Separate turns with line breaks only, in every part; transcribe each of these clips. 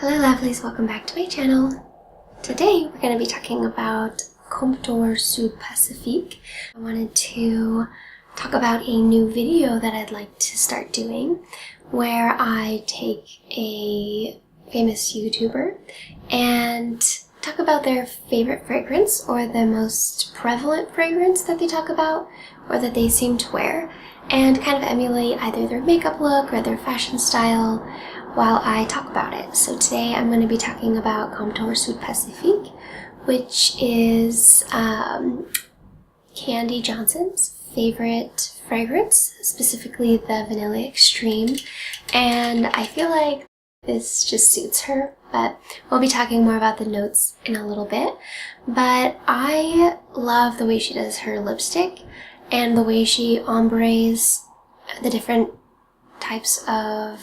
Hello lovelies, welcome back to my channel. Today we're going to be talking about Comptoir Sud Pacifique. I wanted to talk about a new video that I'd like to start doing where I take a famous YouTuber and talk about their favorite fragrance or the most prevalent fragrance that they talk about or that they seem to wear, and kind of emulate either their makeup look or their fashion style while I talk about it. So today I'm going to be talking about Comptoir Sud Pacifique, which is Kandee Johnson's favorite fragrance, specifically the Vanilla Extreme, and I feel like this just suits her, but we'll be talking more about the notes in a little bit. But I love the way she does her lipstick and the way she ombres the different types of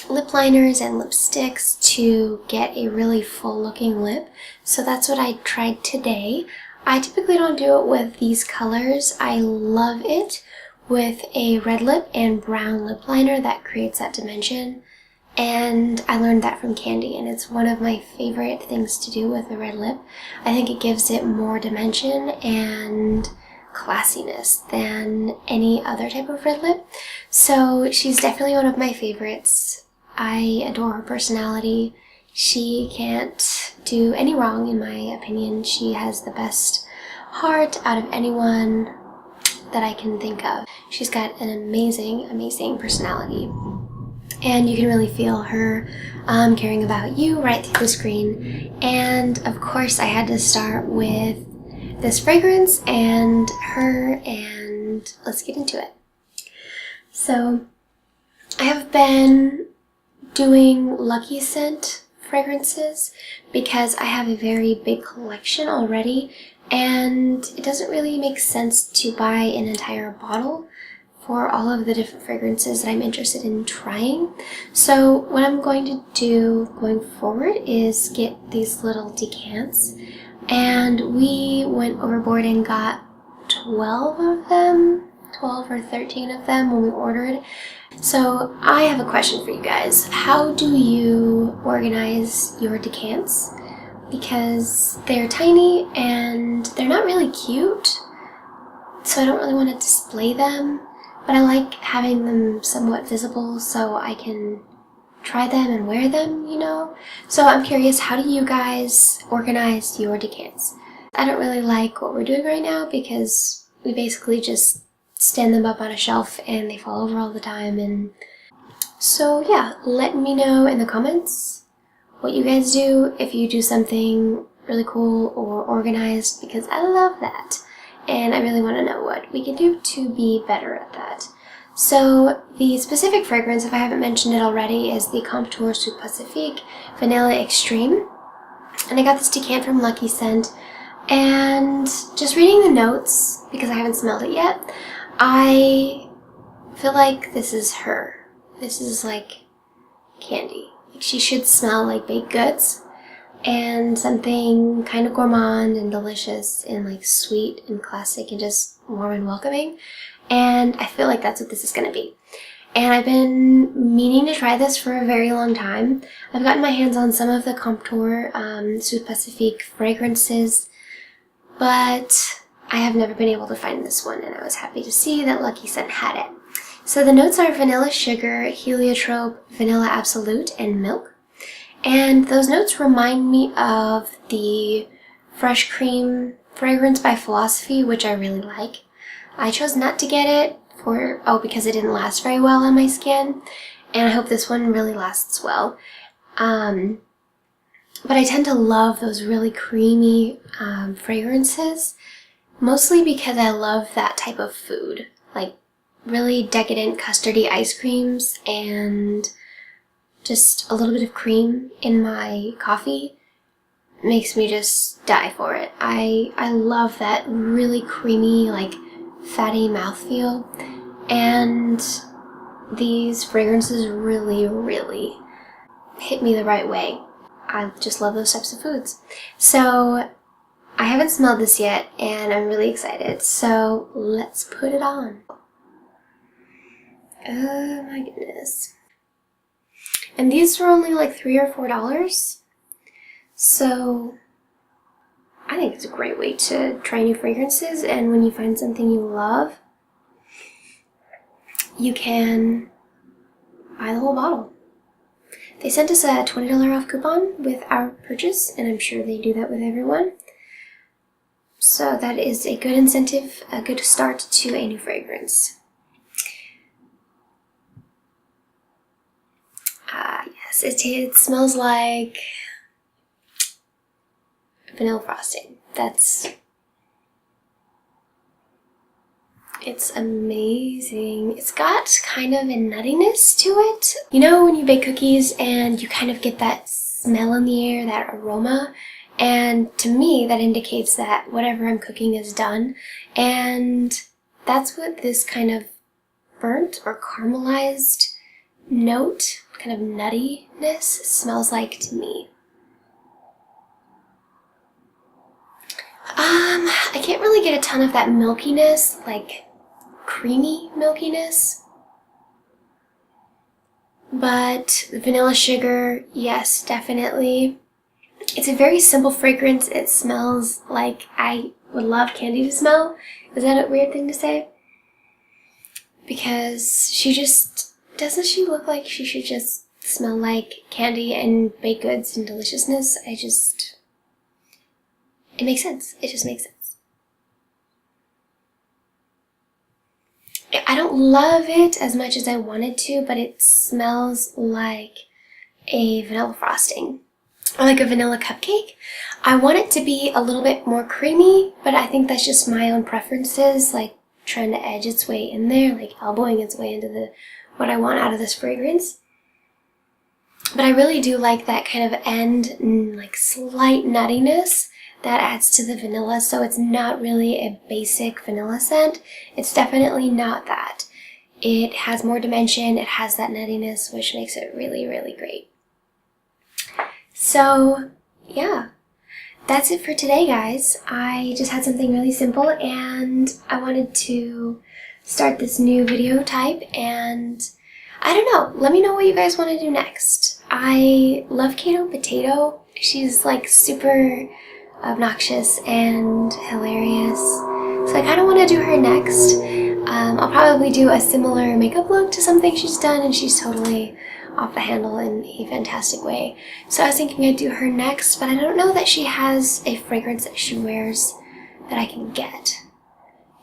lip liners and lipsticks to get a really full looking lip. So that's what I tried today. I typically don't do it with these colors. I love it with a red lip and brown lip liner that creates that dimension, and I learned that from Kandee, and it's one of my favorite things to do with a red lip. I think it gives it more dimension and classiness than any other type of red lip. So she's definitely one of my favorites. I adore her personality. She can't do any wrong in my opinion. She has the best heart out of anyone that I can think of. She's got an amazing personality, and you can really feel her caring about you right through the screen. And of course I had to start with this fragrance and her, and let's get into it. So I have been doing Lucky Scent fragrances because I have a very big collection already, and it doesn't really make sense to buy an entire bottle for all of the different fragrances that I'm interested in trying. So what I'm going to do going forward is get these little decants, and we went overboard and got 12 of them, 12 or 13 of them when we ordered. So I have a question for you guys. How do you organize your decants? Because they're tiny and they're not really cute, so I don't really want to display them, but I like having them somewhat visible so I can try them and wear them, you know? So I'm curious, how do you guys organize your decants? I don't really like what we're doing right now because we basically just stand them up on a shelf and they fall over all the time. And so yeah, let me know in the comments what you guys do, if you do something really cool or organized, because I love that and I really want to know what we can do to be better at that. So the specific fragrance, if I haven't mentioned it already, is the Comptoir Sud Pacifique Vanilla Extreme, and I got this decant from Lucky Scent. And just reading the notes, because I haven't smelled it yet, I feel like this is her. This is like Kandee. She should smell like baked goods and something kind of gourmand and delicious and like sweet and classic and just warm and welcoming. And I feel like that's what this is going to be. And I've been meaning to try this for a very long time. I've gotten my hands on some of the Comptoir Sud Pacifique fragrances, but I have never been able to find this one, and I was happy to see that Lucky Scent had it. So the notes are vanilla sugar, heliotrope, vanilla absolute, and milk. And those notes remind me of the Fresh Cream fragrance by Philosophy, which I really like. I chose not to get it because it didn't last very well on my skin, and I hope this one really lasts well. But I tend to love those really creamy fragrances, mostly because I love that type of food, like really decadent custardy ice creams and just a little bit of cream in my coffee makes me just die for it. I love that really creamy, like fatty mouthfeel, and these fragrances really hit me the right way. I just love those types of foods. So I haven't smelled this yet and I'm really excited, so let's put it on. Oh my goodness. And these were only like $3 or $4. So I think it's a great way to try new fragrances, and when you find something you love, you can buy the whole bottle. They sent us a $20 off coupon with our purchase, and I'm sure they do that with everyone. So that is a good incentive, a good start to a new fragrance. Yes, it smells like vanilla frosting. It's amazing. It's got kind of a nuttiness to it. You know when you bake cookies and you kind of get that smell in the air, that aroma? And to me, that indicates that whatever I'm cooking is done. And that's what this kind of burnt or caramelized note, kind of nuttiness, smells like to me. I can't really get a ton of that milkiness, like creamy milkiness. But the vanilla sugar, yes, definitely. It's a very simple fragrance. It smells like I would love Kandee to smell. Is that a weird thing to say? Because doesn't she look like she should just smell like candy and baked goods and deliciousness? It makes sense. It just makes sense. I don't love it as much as I wanted to, but it smells like a vanilla frosting. Or like a vanilla cupcake. I want it to be a little bit more creamy, but I think that's just my own preferences, like trying to edge its way in there, like elbowing its way into what I want out of this fragrance. But I really do like that kind of end, like slight nuttiness that adds to the vanilla, so it's not really a basic vanilla scent. It's definitely not that. It has more dimension, it has that nuttiness, which makes it really, really great. So, yeah, that's it for today, guys. I just had something really simple, and I wanted to start this new video type, and I don't know, let me know what you guys want to do next. I love Kato Potato. She's like super obnoxious and hilarious, so I kind of want to do her next. I'll probably do a similar makeup look to something she's done, and she's totally off the handle in a fantastic way. So I was thinking I'd do her next, but I don't know that she has a fragrance that she wears that I can get.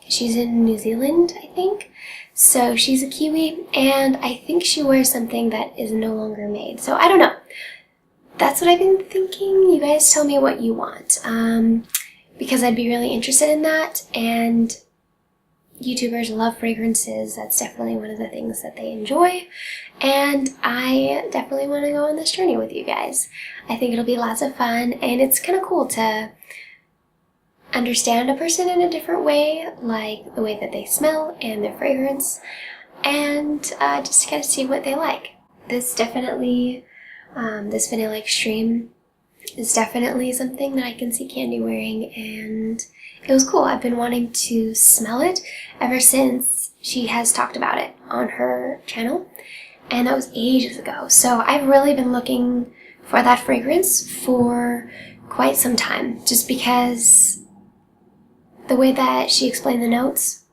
She's in New Zealand, I think. So she's a Kiwi, and I think she wears something that is no longer made. So I don't know. That's what I've been thinking. You guys tell me what you want, because I'd be really interested in that, and YouTubers love fragrances. That's definitely one of the things that they enjoy, and I definitely want to go on this journey with you guys. I think it'll be lots of fun, and it's kind of cool to understand a person in a different way, like the way that they smell and their fragrance, and just to kind of see what they like. This definitely, this Vanilla Extreme is definitely something that I can see Kandee wearing, and it was cool. I've been wanting to smell it ever since she has talked about it on her channel, and that was ages ago. So I've really been looking for that fragrance for quite some time, just because the way that she explained the notes,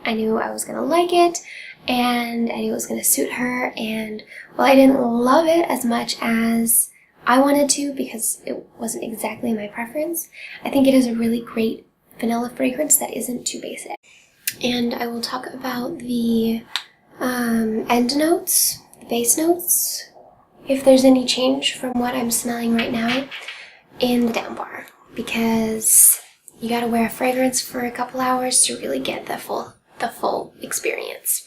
I knew I was gonna like it, and I knew it was gonna suit her, and while I didn't love it as much as I wanted to, because it wasn't exactly my preference, I think it is a really great vanilla fragrance that isn't too basic. And I will talk about the end notes, the base notes, if there's any change from what I'm smelling right now, in the down bar, because you gotta wear a fragrance for a couple hours to really get the full experience.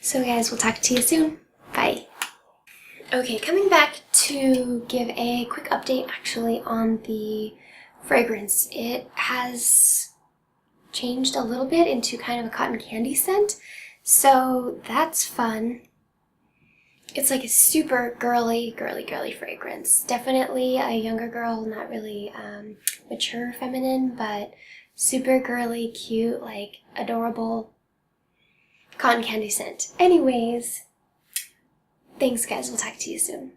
So guys, we'll talk to you soon. Bye. Okay, coming back to give a quick update actually on the fragrance. It has changed a little bit into kind of a cotton candy scent, so that's fun. It's like a super girly fragrance. Definitely a younger girl, not really mature feminine, but super girly, cute, like adorable cotton candy scent. Anyways, Thanks guys, we'll talk to you soon.